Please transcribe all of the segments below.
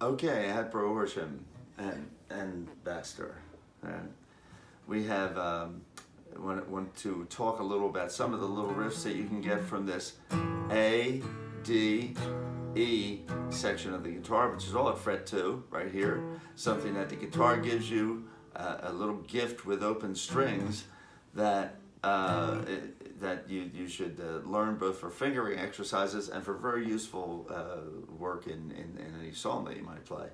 Okay, I had Pro Horsham and Baxter. And we have want to talk a little about some of the little riffs that you can get from this A, D, E section of the guitar, which is all at fret 2 right here. Something that the guitar gives you, a little gift with open strings that that you should learn both for fingering exercises and for very useful work in any song that you might play.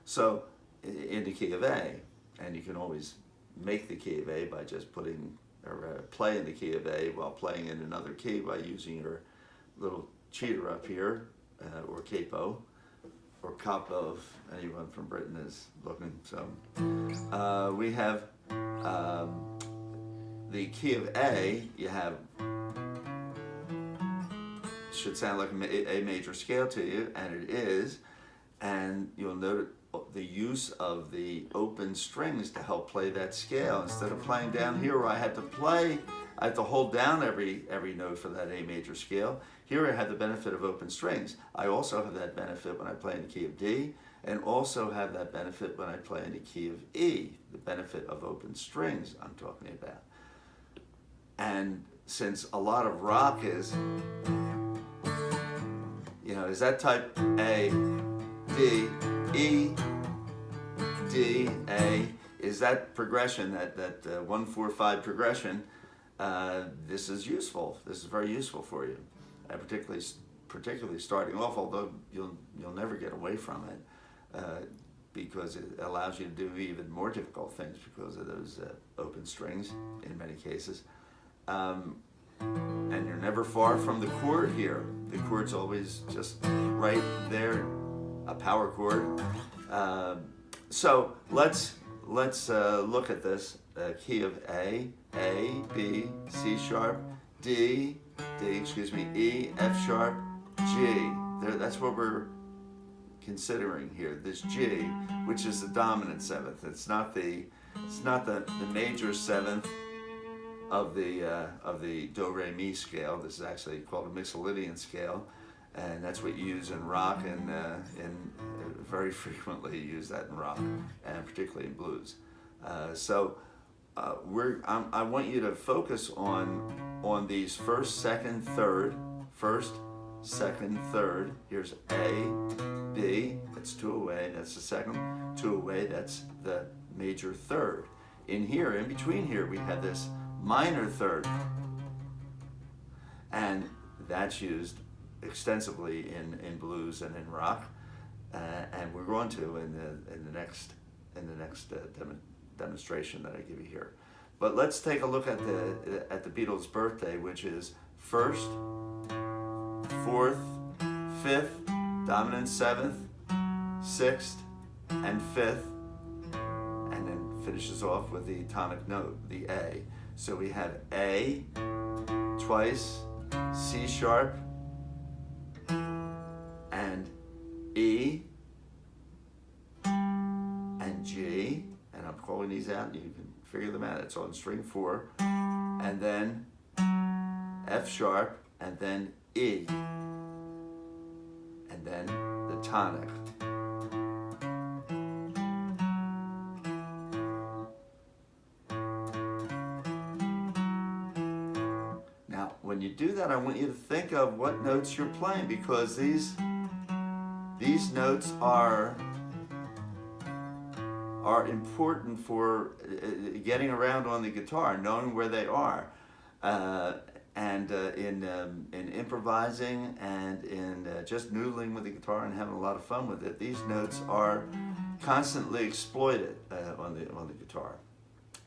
So in the key of A, and you can always make the key of A by just putting or playing the key of A while playing in another key by using your little cheater up here, or capo, or capo if anyone from Britain is looking. So we have the key of A. You have, should sound like a major scale to you, and it is, and you'll note the use of the open strings to help play that scale. Instead of playing down here where I had to hold down every note for that A major scale, here I have the benefit of open strings. I also have that benefit when I play in the key of D, and also have that benefit when I play in the key of E, the benefit of open strings I'm talking about. And since a lot of rock is, is that type A, D, E, D, A, is that progression, that 1-4-5 progression, this is useful. This is very useful for you, particularly starting off, although you'll never get away from it, because it allows you to do even more difficult things because of those open strings in many cases. And you're never far from the chord here. The chord's always just right there, a power chord. So let's look at this key of A, B, C sharp, D, E, F sharp, G. That's what we're considering here. This G, which is the dominant seventh. It's not the major seventh of the do re mi scale. This is actually called a Mixolydian scale, and that's what you use in rock, and very frequently you use that in rock, and particularly in blues. I want you to focus on these first, second, third. First, second, third. Here's A, B. That's 2 away. That's the second. 2 away. That's the major third. In here, in between here, we have this minor third, and that's used extensively in blues and in rock, and we're going to in the next demonstration that I give you here. But let's take a look at the Beatles' birthday, which is 1st, 4th, 5th, dominant 7th, 6th, and 5th, and then finishes off with the tonic note, the A. So we have A twice, C sharp, and E, and G, and I'm calling these out, you can figure them out. It's on string 4, and then F sharp, and then E, and then the tonic. Now, when you do that, I want you to think of what notes you're playing, because these notes are important for getting around on the guitar, knowing where they are, and in improvising and in just noodling with the guitar and having a lot of fun with it. These notes are constantly exploited on the guitar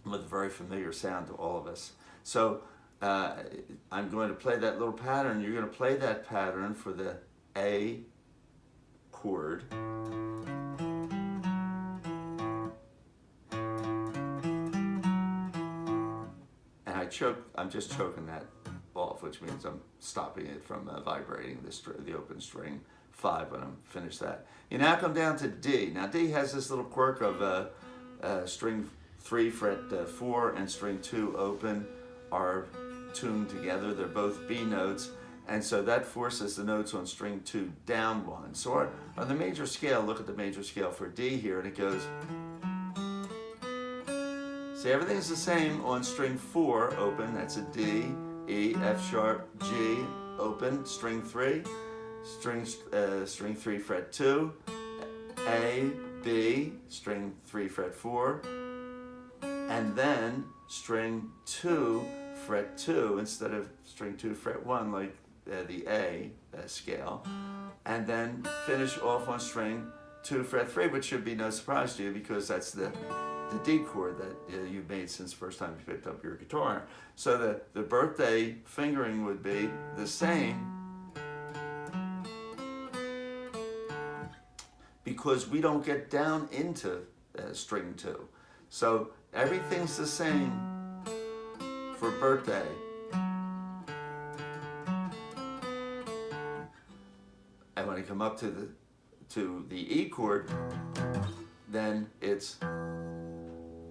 with a very familiar sound to all of us. So I'm going to play that little pattern. You're going to play that pattern for the A chord. I'm just choking that off, which means I'm stopping it from vibrating the open string 5 when I'm finished that. You now come down to D. Now D has this little quirk of string 3 fret 4 and string 2 open are tuned together. They're both B notes, And so that forces the notes on string 2 down 1. So on the major scale, look at the major scale for D here, and it goes. See, everything's the same on string 4, open, that's a D, E, F sharp, G, open, string 3, string 3 fret 2, A, B, string 3 fret 4, and then string 2 fret 2 instead of string 2 fret 1 like the A scale, and then finish off on string 2 fret 3, which should be no surprise to you because that's the D chord that you've made since the first time you picked up your guitar. So the birthday fingering would be the same because we don't get down into string 2. So everything's the same for birthday. And when I come up to the E chord, then it's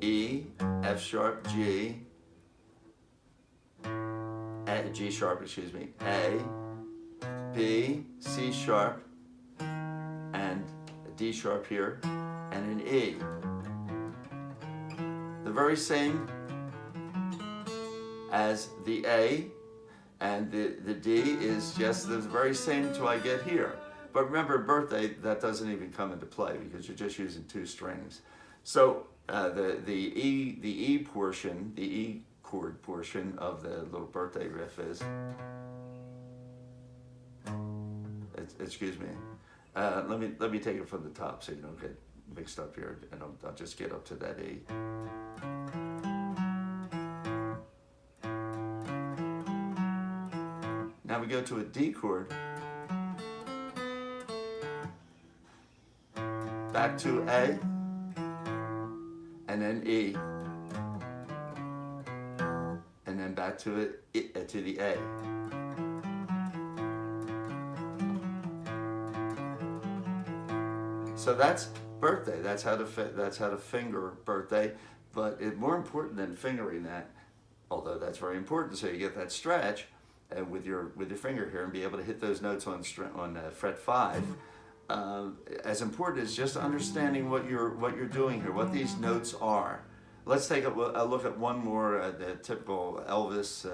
E, F sharp, G, G sharp, excuse me, A, B, C sharp, and a D sharp here, and an E. The very same as the A, and the D is just the very same till I get here. But remember, birthday, that doesn't even come into play because you're just using 2 strings. So the E portion, the E chord portion of the little birthday riff is, excuse me, let me take it from the top so you don't get mixed up here, and I'll just get up to that E. Now we go to a D chord, back to A, and then E, and then back to the A. So that's birthday. That's how to finger birthday. But more important than fingering that, although that's very important, so you get that stretch with your finger here and be able to hit those notes on fret 5. As important as just understanding what you're doing here, what these notes are. Let's take a look at one more, the typical Elvis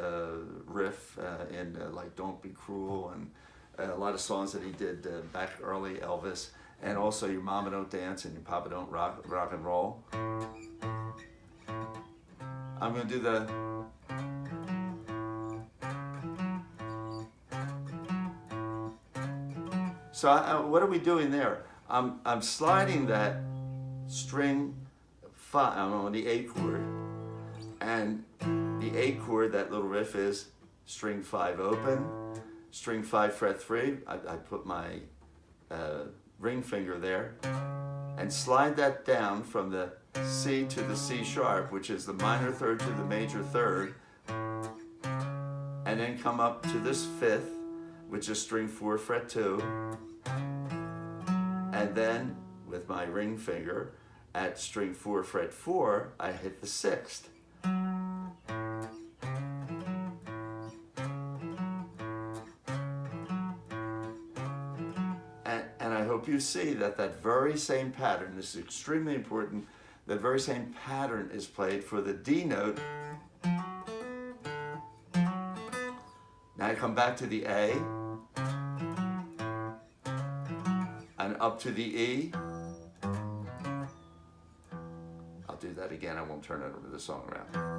riff in like "Don't Be Cruel" and a lot of songs that he did back early Elvis, and also "Your Mama Don't Dance" and "Your Papa Don't Rock and Roll." I'm going to do the. So what are we doing there? I'm sliding that string 5 on the A chord, and the A chord, that little riff is string 5 open, string 5 fret 3. I put my ring finger there and slide that down from the C to the C sharp, which is the minor third to the major third, and then come up to this 5th, which is string 4 fret 2. And then, with my ring finger, at string 4 fret 4, I hit the 6th. And I hope you see that very same pattern, this is extremely important, that very same pattern is played for the D note. Now I come back to the A, and up to the E. I'll do that again, I won't turn it over the song around.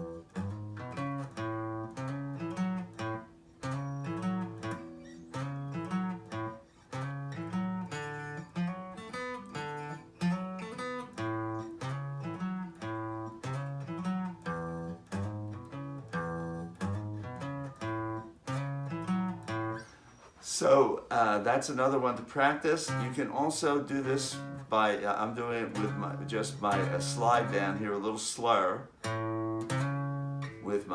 So that's another one to practice. You can also do this by, I'm doing it with my slide down here, a little slur, with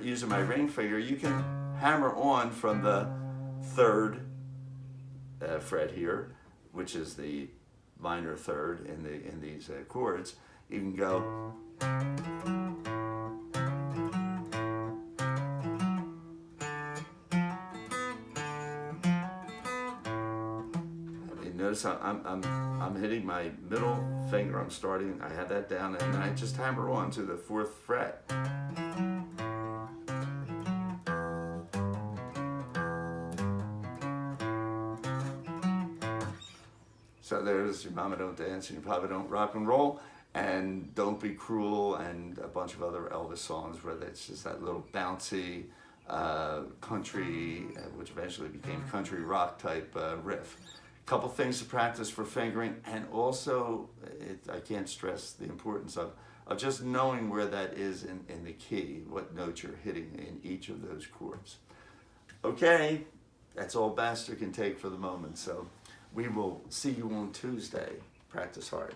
using my ring finger. You can hammer on from the 3rd fret here, which is the minor 3rd in these chords. You can go. notice I'm hitting my middle finger. I'm starting. I have that down, and then I just hammer on to the 4th fret. So there's Your Mama Don't Dance and You Probably Don't Rock and Roll, and Don't Be Cruel, and a bunch of other Elvis songs where it's just that little bouncy country, which eventually became country rock type riff. Couple things to practice for fingering, and also I can't stress the importance of just knowing where that is in the key, what note you're hitting in each of those chords. Okay, that's all Baxter can take for the moment, so we will see you on Tuesday. Practice hard.